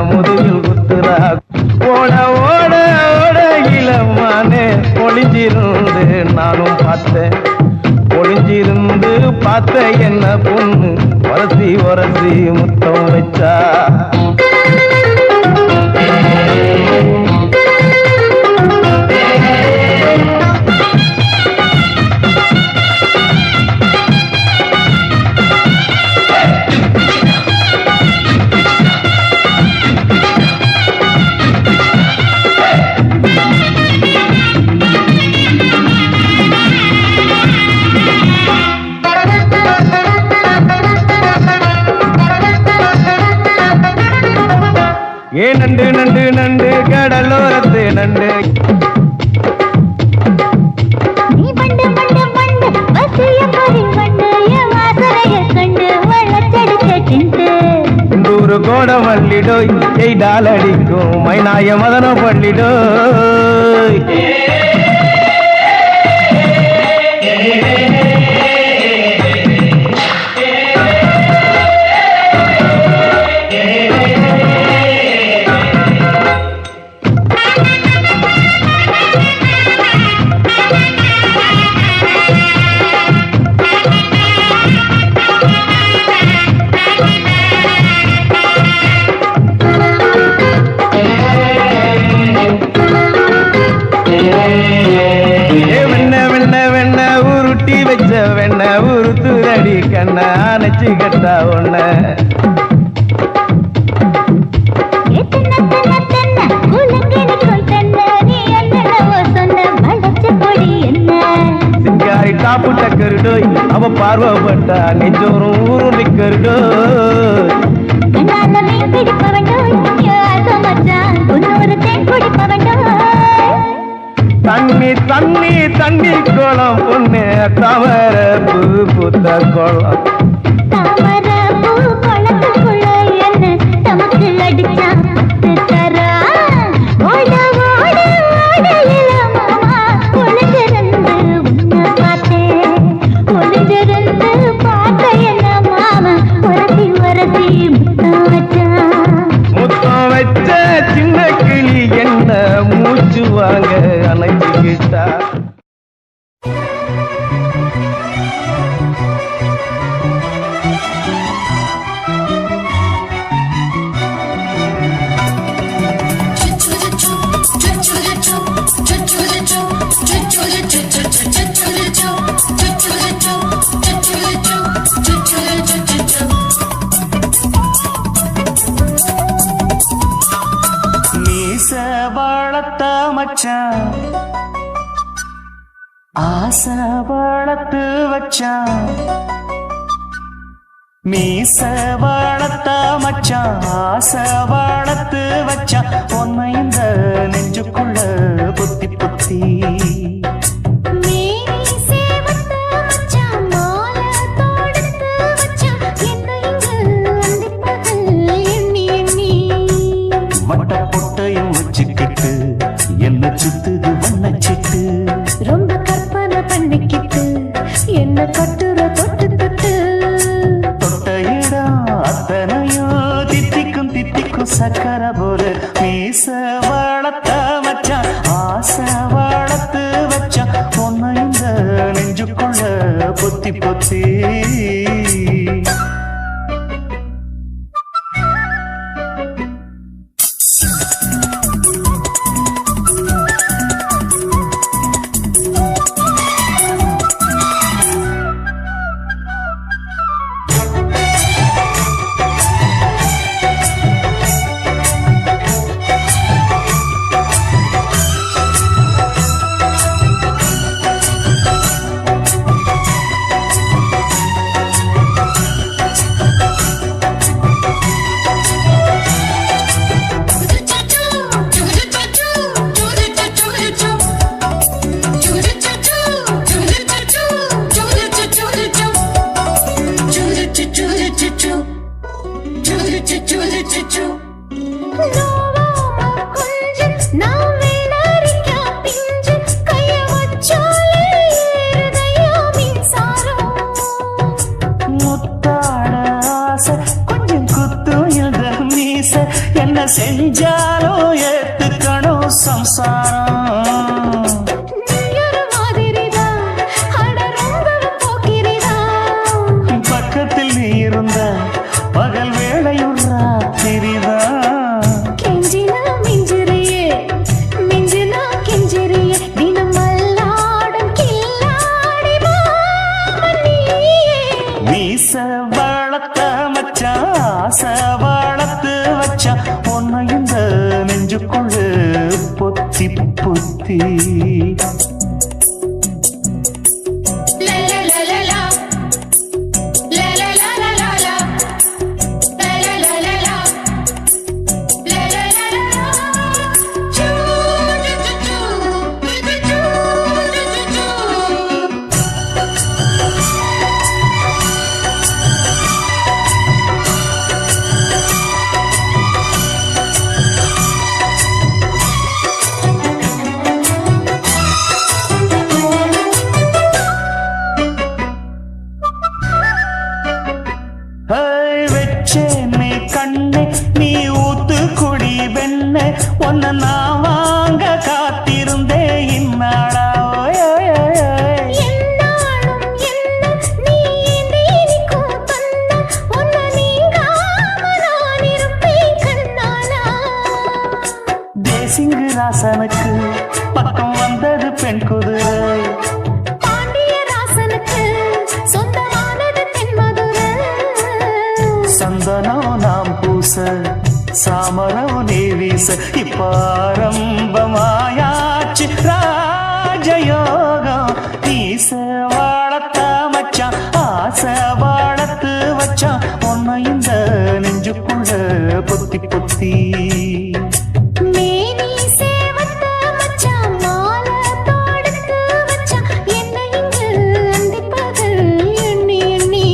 முதுகில் குத்துறா ஓட ஓட ஓட இளமானே ஒளிஞ்சிருந்து நானும் பார்த்தேன் ஒளிஞ்சிருந்து பார்த்த என்ன பொண்ணு ஒரசி ஒரசி முத்தம் வச்சா ஏ நண்டு நண்டு நண்டு கடலோரத்து நண்டு கோட மல்லிடோய் செய்தால் அடிக்கும் மைனாய மதன பள்ளிடோய் வெண்ண உருத்துரடி கண்ண அணைச்சு கட்டா ஒண்ண சிங்காரி டாப்பு டக்கருடோய் அவ பார்வப்பட்டா நெஞ்சோறும் ஊரும் நிக்கருடோய் தண்ணி தண்ணி தண்ணி கோலம் பொண்ணு தவற பூ புத்த கோலம் முத்தம் வச்ச சின்ன கிளி என்ன மூச்சு வாங்க அணைச்சுக்கிட்டா வளர்த்த மச்சான் ஆசை வளர்த்து வச்சான் மீச வளர்த்த மச்சான் ஆசை வளர்த்து வச்சான் உன்னை இந்த நெஞ்சுக்குள்ள புத்தி புத்தி என்ன சுத்துது வண்ணச்சிட்டு ரொம்ப கற்பனை பண்ணிக்கிட்டு என்ன கட்டுற தொட்டு தொட்டு தொட்ட இடம் அத்தனையோ தித்திக்கும் தித்திக்கும் சக்கர போல மீச வளர்த்த மச்சான் ஆசை வளர்த்து வச்சான் பொண்ணு இந்த நெஞ்சுக்குள்ள பொத்தி பொத்தி என்ன செஞ்சாலோ ஏத்துக்கணும் சம்சாரம் பக்கத்தில் நீ இருந்த பகல் வேளையும் ராத்திரிதான் கெஞ்சினா மிஞ்சிரியே மிஞ்சினா கெஞ்சிரியே தினம் மல்லாடும் கில்லாடி மீச வளர்த்த மச்சான் ஆசை வளர்த்து வச்சா உன்னை இந்த நெஞ்சுக்குள்ளு பொத்தி பொத்தி கண்ணே நீ ஊத்து குடி வெண்ணே உன்னை நான் வாங்க காத்திருந்தே இந்நாளா என்னாலும் என்ன நீ தேனிக்கும் தந்த உன்னை நீங்காம நான் இருப்பேன் கண்ணாலா. தேசிங்கு ராசனுக்கு பக்கம் வந்தது பெண் குதிரை பாண்டிய ராசனுக்கு சொந்தமானது தென்மதுரை. சந்தனம் நாம் பூச சாமரம் நீ வீச இப்ப ஆரம்பமாயாச்சு ராஜயோகம். ஈச வாழத்த மச்சான் ஆசை வாழத்து வச்சான் உன்னை இந்த நெஞ்சுக்குள்ள பொத்தி பொத்தி. மேனி சேவத்த மச்சான் மாலை தொடுத்து வச்சான் என்னை இங்கு அந்திப்பகல் எண்ணி எண்ணி.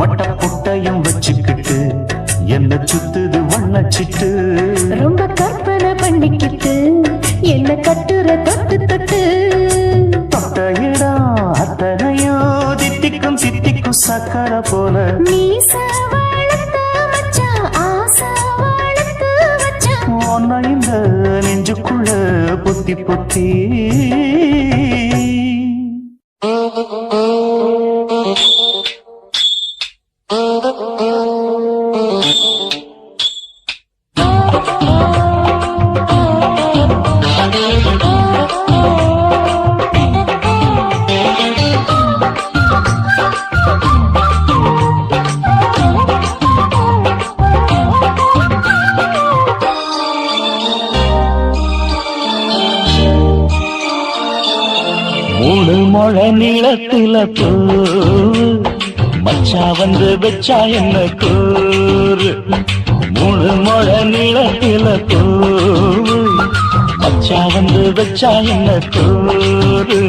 வட்ட புட்டையும் வச்சுக்கிட்டு என்ன சுத்துது வண்ணச்சிட்டு. ரொம்ப கற்பனை பண்ணிக்கிட்டு என்ன கட்டுற தொட்டு தொட்டு. தொட்ட இடம் அத்தனையோ தித்திக்கும் சித்திக்கும் சக்கரை போல. மீச வளர்த்த மச்சான் ஆசை வளர்த்து வச்சான் உன்னை இந்த நெஞ்சுக்குள்ள பொத்தி பொத்தி. மூணு முழ நீளத்தில பூ மச்சா வந்து வச்சா என்ன கூறு. மூணு முழ நீளத்தில பூ மச்சா வந்து வச்சா என்ன கூறு.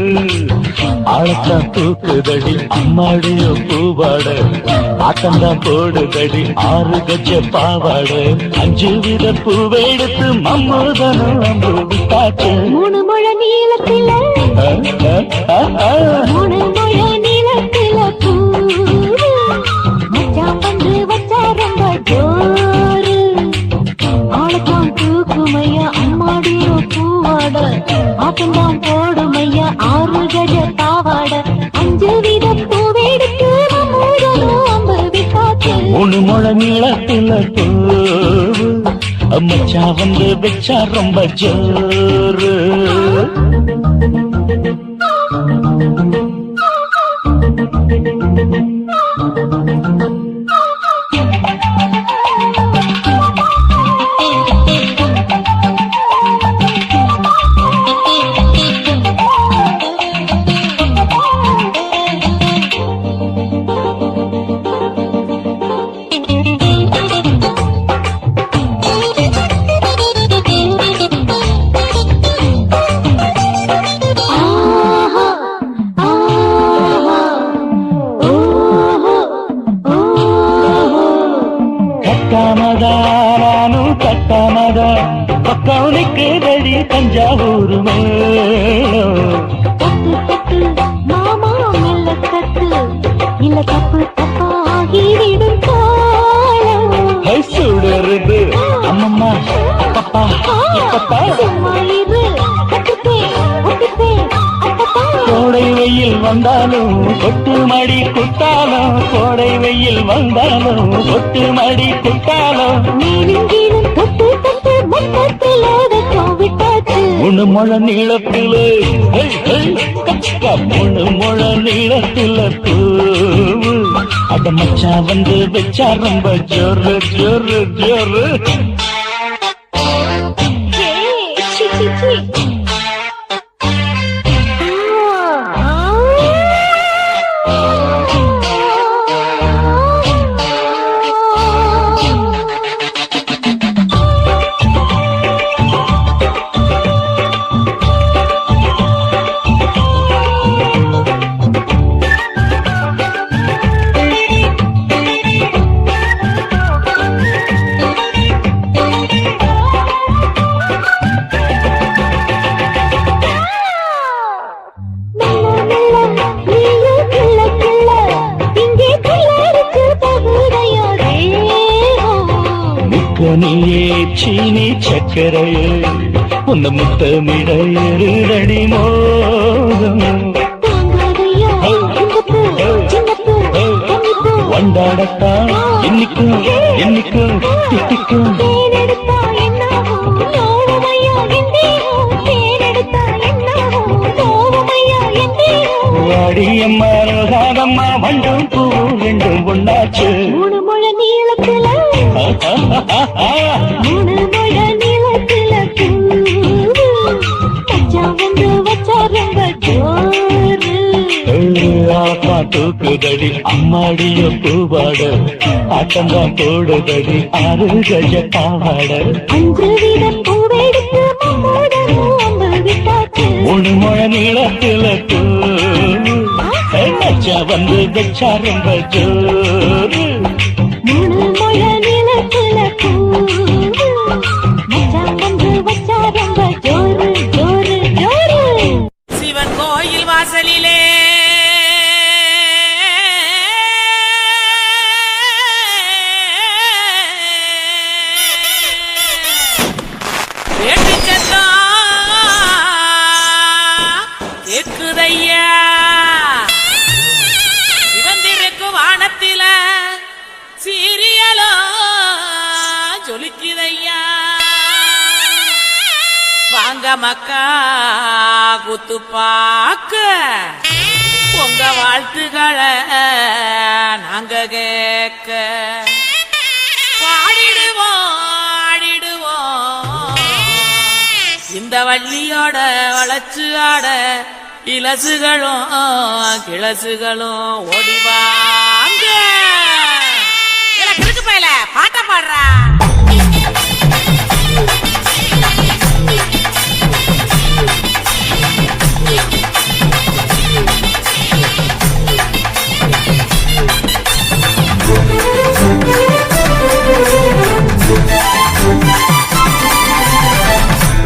ஆழத்தான் தூக்குதடி அம்மாடிய பூவாட ஆட்டந்தான் போடுதடி 6 கஜ பாவாட. 5 வித பூவெடுத்து மம்மூதனும் அம்பு விட்டாச்சு. 3 முழ நீளத்தில 3 முழ நீளத்தில பூ மச்சான் வந்து வச்சா ரொம்ப ஜோரு. ஆளத்தான் தூக்குமையா அம்மாடியோ பூவாட ஆட்டந்தான் போடுமையா 6 கஜ பாவாட. 5 வித பூவெடுத்து மம்மூதனும் அம்பு விட்டாச்சு. 3 முழ நீளத்தில பூ மச்சா வந்து வச்சா ரொம்ப ஜோரு. கட்டாமதா பக்கவுனுக்கு தடி தஞ்சாவூர் மேளம். தட்டு தட்டு மாமா மெல்ல தட்டு இல்ல தப்பு தப்பாகிடும் காலம். சுடருது அம்மம்மா அப்பப்பா இப்பப்பா. சும்மா இரு கட்டுப்பேன் ஒட்டுப்பேன் அப்பப்பா. கோடை வெயில் வந்தாலும் கொட்டு மடி குத்தாலும். கோடை வெயில் வந்தாலும் கொட்டு மடி குத்தாலும். நீனும் தொட்டு தொட்டு மொத்தத்தில் ஓடட்டும் விட்டாச்சு. 3 முழ நீளத்திலே 3 முழ நீளத்தில பூவு அட மச்சா வந்து வச்சா ரொம்ப ஜோரு ஜோரு ஜோரு. சி சி சி. முகனியே சீனி சக்கரையே உன்னை முத்தமிட எருதடி மோகம் வண்டாடத்தான் என்னைக்கும் என்னைக்கும் திட்டிக்கும் வாடியம்மா ரோசாதம்மா வண்டும் பூவும் ரெண்டும் ஒண்ணாச்சு மூணு முழ நீளத்துல மூணு முழ நீளத்துல மச்சான் வந்து வச்சா ரொம்ப ஜோரு ஆத்தா தூக்குதடி அம்மாடிய பூவாட ஆட்டந்தான் போடுதடி 6 கஜ பாவாட 5 வீத பூவெடுத்து மம்மோட விட்டாச்சு 3 முழ நீளத்துல மச்சா வந்து வச்சா ரொம்ப ஜோரு 3 முழ நீளத்துல மச்சான் வந்து வச்சா ரொம்ப ஜோரு ஜோரு ஜோரு சிவன் கோயில் வாசலிலே கேக்குதையா சிவந்திருக்கும் வானத்தில சீரியலோ ஜொலிக்குதையா வாங்க மக்கா குத்து பாக்க உங்க வாழ்த்துக்களை நாங்க கேட்க பாடிடுவோம் ஆடிடுவோம் இந்த வள்ளியோட வளர்ச்சி ஆட இலசுகளும் கிளசுகளும் ஓடிவாங்க கிறுக்கு பையல பாட்ட பாடுறா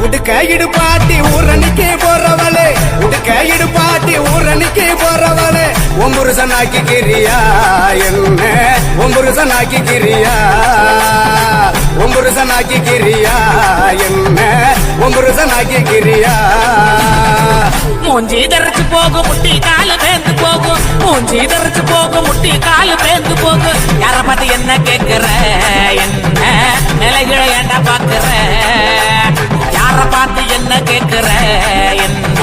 உடுக்க இடுப்பாட்டி ஊரணிக்கு போறவளே உடுக்க இடுப்பாட்டி ஊரணிக்கு போறவளே ஒம்புருசனாக்கி கிரியா என்ன ஒம்புருசனாக்கி கிரியா ஒம்புருசனாக்கி கிரியா என்ன ஒம்புருசனாக்கி கிரியா மூஞ்சி தரைச்சு போகும் முட்டி காலு பேந்து போகும் மூஞ்சி தரைச்சு போகும் முட்டி காலு பேந்து போகும் யார பார்த்து என்ன கேக்குற என்ன நிலைகளை ஏண்டா பாக்குற யார பார்த்து என்ன கேக்குற என்ன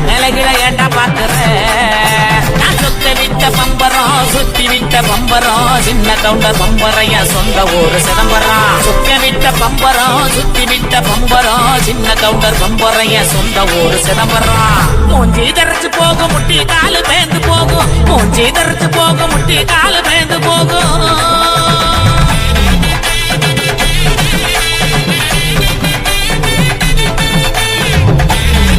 நிலைகளை ஏண்டா பாக்குற நான் சுத்த விட்ட பம்பரம் சுத்தி விட்ட பம்பரம் சின்ன கவுண்டர் பம்பரையா சொந்த ஊரு சிதம்பரம் சுத்த விட்ட பம்பரம் சுத்தி விட்ட பம்பரம் சின்ன கவுண்டர் பம்பரையா சொந்த ஊரு சிதம்பரம் மூஞ்சி தரைச்சு போகும் முட்டி காலு பேந்து போகும் மூஞ்சி தரைச்சு போகும் முட்டி காலு பேந்து போகும்